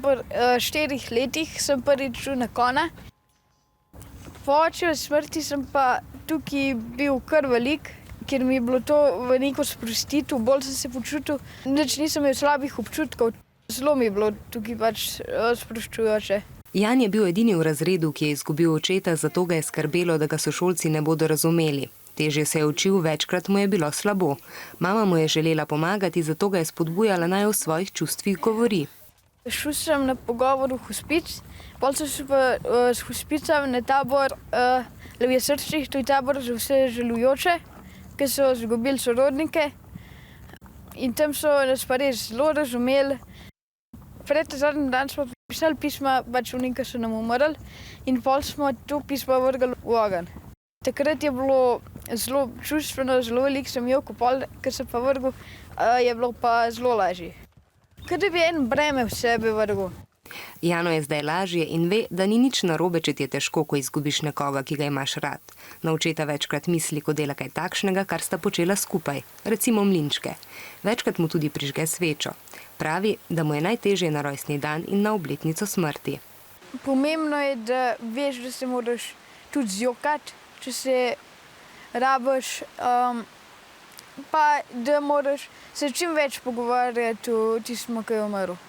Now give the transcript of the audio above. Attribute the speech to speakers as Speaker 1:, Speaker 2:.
Speaker 1: Po 4 letih sem prvič šel na konja. Po očevi smrti sem pa tukaj bil kar velik, ker mi je bilo to v neko sprostitev, bolj sem se počutil. Nič nisem imel slabih občutkov, zelo mi je bilo tukaj sproščujoče.
Speaker 2: Jan je bil edini v razredu, ki je izgubil očeta, zato ga je skrbelo, da ga sošolci ne bodo razumeli. Težje se je učil, večkrat mu je bilo slabo. Mama mu je želela pomagati, zato ga je spodbujala, naj o svojih čustvih govori.
Speaker 1: Šel sem na pogovor v hospic, potem sem šel pa s hospicem na tabor Levje srčnih, to je tabor za vse žalujoče, ki so izgubili sorodnike. In tam so nas pa res zelo razumeli. Pred zadnji dan smo pisali pisma onim, ki so nam umrli, in pol smo to pismo vrgli v ogenj. Takrat je bilo zelo čustveno, zelo veliko sem jokal, pol, ko sem pa vrgel, je bilo pa zelo lažje. Kot da bi en breme v sebi vrgel.
Speaker 2: Janu je zdaj lažje in ve, da ni nič narobe, če ti je težko, ko izgubiš nekoga, ki ga imaš rad. Na očeta večkrat misli, ko dela kaj takšnega, kar sta počela skupaj, recimo mlinčke. Večkrat mu tudi prižge svečo. Pravi, da mu je najtežje na rojstni dan in na obletnico smrti.
Speaker 1: Pomembno je, da veš, da se moraš tudi zjokati, če se rabiš, pa da moraš se čim več pogovarjati o tistem, ki je umrl.